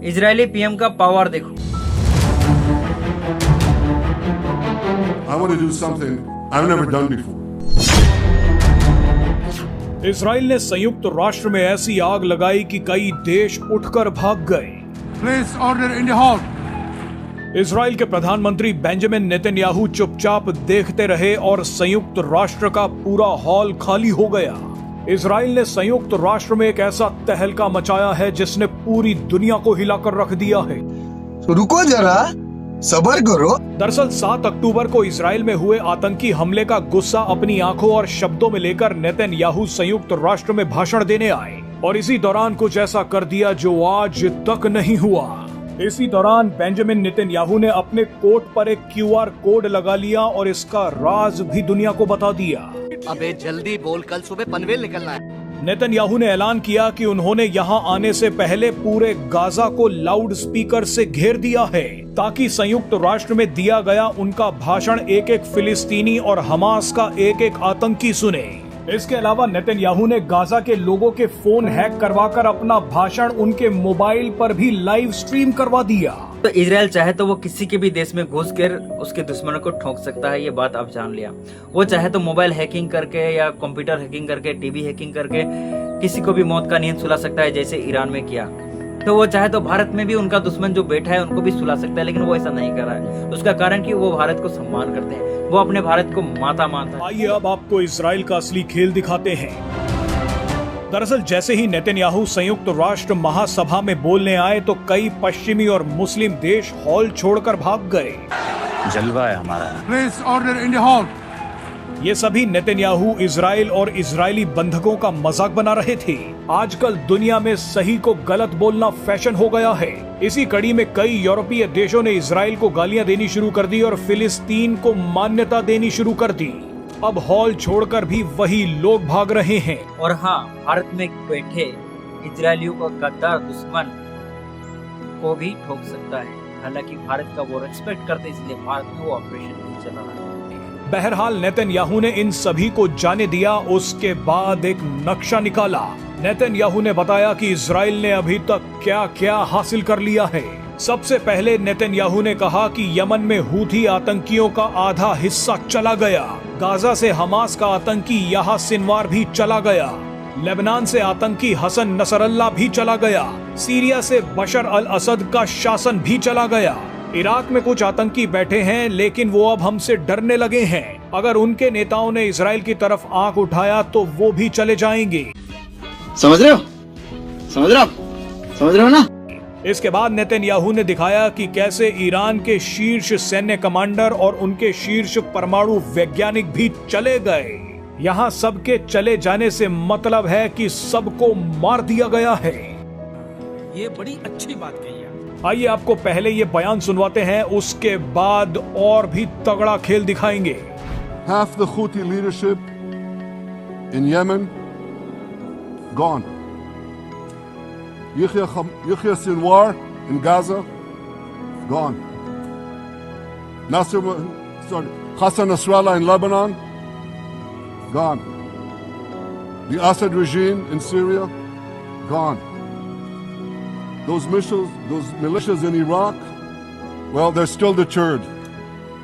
Israeli PM का power देखो। I want to do something I've never done before. Israel ने संयुक्त राष्ट्र में ऐसी आग लगाई कि कई देश उठकर भाग गए। Place order in the hall. Israel के प्रधानमंत्री बेंजामिन नेतन्याहू चुपचाप देखते रहे और संयुक्त राष्ट्र का पूरा हॉल खाली हो गया। इजराइल ने संयुक्त राष्ट्र में एक ऐसा तहलका मचाया है जिसने पूरी दुनिया को हिलाकर रख दिया है। तो रुको जरा, सब्र करो। दरअसल 7 अक्टूबर को इजराइल में हुए आतंकी हमले का गुस्सा अपनी आंखों और शब्दों में लेकर नेतन्याहू संयुक्त राष्ट्र में भाषण देने आए और इसी दौरान कुछ ऐसा कर दिया जो आज तक नहीं हुआ। इसी दौरान बेंजामिन नेतन्याहू ने अपने कोट पर एक QR कोड लगा लिया और इसका राज भी दुनिया को बता दिया। अबे जल्दी बोल, कल सुबह पनवेल निकलना है। नेतन्याहू ने ऐलान किया कि उन्होंने यहां आने से पहले पूरे गाजा को लाउड स्पीकर से घेर दिया है ताकि संयुक्त राष्ट्र में दिया गया उनका भाषण एक एक फिलिस्तीनी और हमास का एक एक आतंकी सुने। इसके अलावा नेतन्याहू ने गाजा के लोगों के फोन हैक करवाकर अपना भाषण उनके मोबाइल पर भी लाइव स्ट्रीम करवा दिया। तो इजराइल चाहे तो वो किसी के भी देश में घुस कर उसके दुश्मनों को ठोक सकता है, ये बात आप जान लिया। वो चाहे तो मोबाइल हैकिंग करके या कंप्यूटर हैकिंग करके, टीवी हैकिंग करके किसी को भी मौत का नींद सुला सकता है, जैसे ईरान में किया। तो वो चाहे तो भारत में भी उनका दुश्मन जो बैठा है उनको भी सुला सकता है, लेकिन वो ऐसा नहीं कर रहा है। उसका कारण कि वो भारत को सम्मान करते हैं, वो अपने भारत को माता मानता है। आइए अब आपको इजराइल का असली खेल दिखाते हैं। दरअसल जैसे ही नेतन्याहू संयुक्त राष्ट्र महासभा में बोलने आए तो कई पश्चिमी और मुस्लिम देश हॉल छोड़कर भाग गए। जलवा है हमारा। Place order in the hall. ये सभी नेतन्याहू इजराइल और इजरायली बंधकों का मजाक बना रहे थे। आजकल दुनिया में सही को गलत बोलना फैशन हो गया है। इसी कड़ी में कई यूरोपीय देशों ने इजराइल को गालियां देनी शुरू कर दी और फिलिस्तीन को मान्यता देनी शुरू कर दी। अब हॉल छोड़कर भी वही लोग भाग रहे हैं। और हाँ, भारत में बैठे इजरायलियों का गद्दार दुश्मन को भी ठोक सकता है। हालांकि भारत का वो रेस्पेक्ट करते, इसलिए भारत में वो ऑपरेशन नहीं चला रहा है। बहरहाल नेतन्याहू ने इन सभी को जाने दिया। उसके बाद एक नक्शा निकाला। नेतन्याहू ने बताया कि इजराइल ने अभी तक क्या क्या हासिल कर लिया है। सबसे पहले नेतन्याहू ने कहा कि यमन में हूथी आतंकियों का आधा हिस्सा चला गया। गाजा से हमास का आतंकी याह्या सिनवार भी चला गया। लेबनान से आतंकी हसन नसरल्ला भी चला गया। सीरिया से बशर अल असद का शासन भी चला गया। इराक में कुछ आतंकी बैठे हैं, लेकिन वो अब हमसे डरने लगे हैं। अगर उनके नेताओं ने इजराइल की तरफ आंख उठाया तो वो भी चले जाएंगे। समझ रहे हो? समझ रहे हो ना? इसके बाद नेतन्याहू ने दिखाया कि कैसे ईरान के शीर्ष सैन्य कमांडर और उनके शीर्ष परमाणु वैज्ञानिक भी चले गए। यहाँ सबके चले जाने से मतलब है कि सबको मार दिया गया है। ये बड़ी अच्छी बात कही है। आइए आपको पहले ये बयान सुनवाते हैं, उसके बाद और भी तगड़ा खेल दिखाएंगे। Half the Houthi leadership in Yemen gone. Yahya Sinwar in Gaza gone. Hassan Nasrallah in Lebanon gone. The Assad regime in Syria gone. Those militias in Iraq, well, they're still deterred.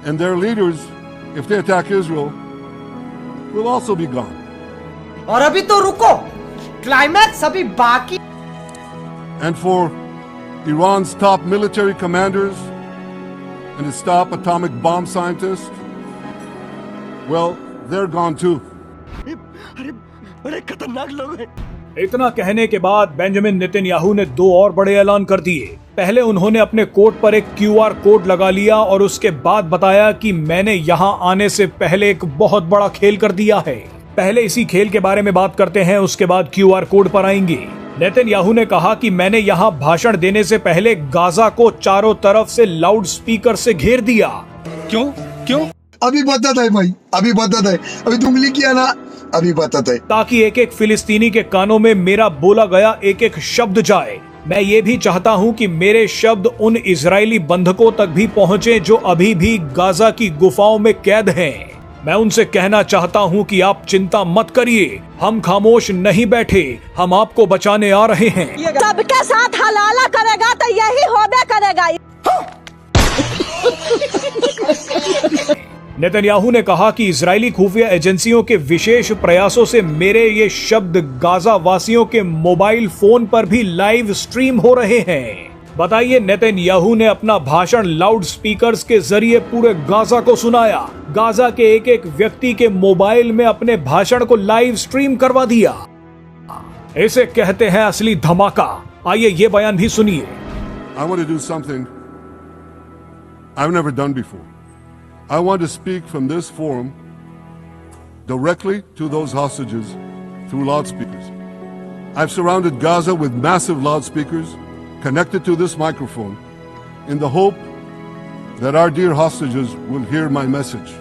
And their leaders, if they attack Israel, will also be gone. और अभी तो रुको, climax अभी बाकी। And for Iran's top military commanders and its top atomic bomb scientists, well, they're gone too. बड़े खतरनाक लोग हैं। इतना कहने के बाद बेंजामिन नेतन्याहू ने 2 और बड़े ऐलान कर दिए। पहले उन्होंने अपने कोट पर एक QR कोड लगा लिया और उसके बाद बताया कि मैंने यहाँ आने से पहले एक बहुत बड़ा खेल कर दिया है। पहले इसी खेल के बारे में बात करते हैं, उसके बाद QR कोड पर आएंगे। नेतन्याहू ने कहा कि मैंने यहाँ भाषण देने से पहले गाजा को चारों तरफ से लाउड स्पीकर से घेर दिया। क्यों? अभी बताता है भाई, अभी बताता है। अभी तुम उंगली किया ना, अभी बताता है। ताकि एक एक फिलिस्तीनी के कानों में मेरा बोला गया एक एक शब्द जाए। मैं ये भी चाहता हूँ कि मेरे शब्द उन इजरायली बंधकों तक भी पहुँचे जो अभी भी गाजा की गुफाओं में कैद हैं। मैं उनसे कहना चाहता हूं कि आप चिंता मत करिए, हम खामोश नहीं बैठे, हम आपको बचाने आ रहे हैं। सबके साथ हलाला करेगा तो यही नेतन्याहू ने कहा कि इजरायली खुफिया एजेंसियों के विशेष प्रयासों से मेरे ये शब्द गाजा वासियों के मोबाइल फोन पर भी लाइव स्ट्रीम हो रहे हैं। बताइए, नेतन्याहू ने अपना भाषण लाउड स्पीकर्स के जरिए पूरे गाजा को सुनाया। गाजा के एक एक व्यक्ति के मोबाइल में अपने भाषण को लाइव स्ट्रीम करवा दिया। इसे कहते हैं असली धमाका। आइए ये बयान भी सुनिए। I want to do something I've never done before. I want to speak from this forum directly to those hostages through loudspeakers. I've surrounded Gaza with massive loudspeakers connected to this microphone in the hope that our dear hostages will hear my message.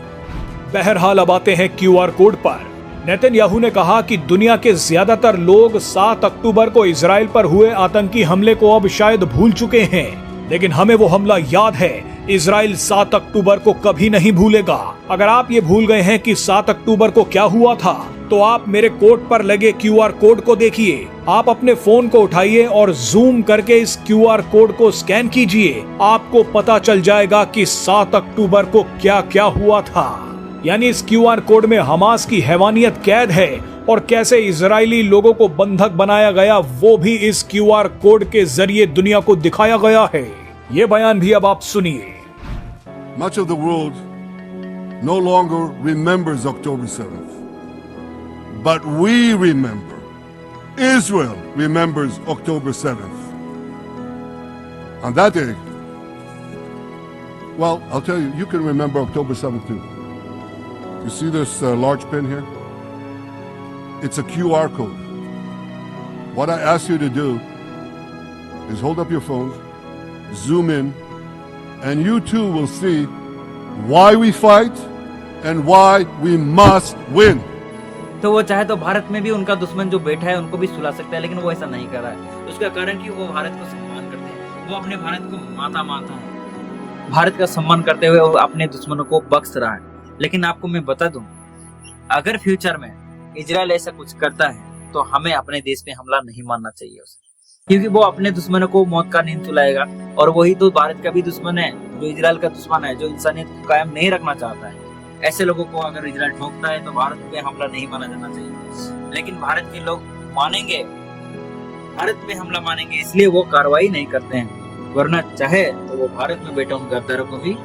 बहरहाल अब आते हैं QR code पर। Netanyahu ने कहा कि दुनिया के ज्यादातर लोग 7 अक्टूबर को इजराइल पर हुए आतंकी हमले को अब शायद भूल चुके हैं, लेकिन हमें वो हमला याद है। इजराइल 7 अक्टूबर को कभी नहीं भूलेगा। अगर आप ये भूल गए हैं कि 7 अक्टूबर को क्या हुआ था, तो आप मेरे कोड पर लगे QR कोड को देखिए। आप अपने फोन को उठाइए और जूम करके इस QR कोड को स्कैन कीजिए। आपको पता चल जाएगा कि 7 अक्टूबर को क्या क्या हुआ था। यानी इस QR कोड में हमास की हैवानियत कैद है और कैसे इजरायली लोगों को बंधक बनाया गया, वो भी इस QR कोड के जरिए दुनिया को दिखाया गया है। ये बयान भी अब आप सुनिए। Much of the world no longer remembers October 7th, but we remember. Israel remembers October 7th. On that day, well, I'll tell you, you can remember October 7th too. You see this large pin here? It's a QR code. What I ask you to do is hold up your phones, zoom in, and you too will see why we fight and why we must win. तो वो चाहे तो भारत में भी उनका दुश्मन जो बैठा है उनको भी सुला सकता है, लेकिन वो ऐसा नहीं कर रहा है। उसका कारण कि वो भारत को सम्मान करते हैं, वो अपने भारत को माता मानता है। भारत का सम्मान करते हुए वो अपने दुश्मनों को बख्श रहा है। लेकिन आपको मैं बता दूं, अगर फ्यूचर में इजराइल ऐसा कुछ करता है तो हमें अपने देश पे हमला नहीं मानना चाहिए उसे, क्योंकि वो अपने दुश्मनों को मौत का नींद सुलाएगा। और वही तो भारत का भी दुश्मन है, जो इजराइल का दुश्मन है, जो इंसानियत को कायम नहीं रखना चाहता है। ऐसे लोगों को अगर इजराइल ठोकता है तो भारत पे हमला नहीं माना जाना चाहिए। लेकिन भारत के लोग मानेंगे, भारत पे हमला मानेंगे, इसलिए वो कार्रवाई नहीं करते हैं। वरना चाहे तो वो भारत में बैठे उन गद्दारों को भी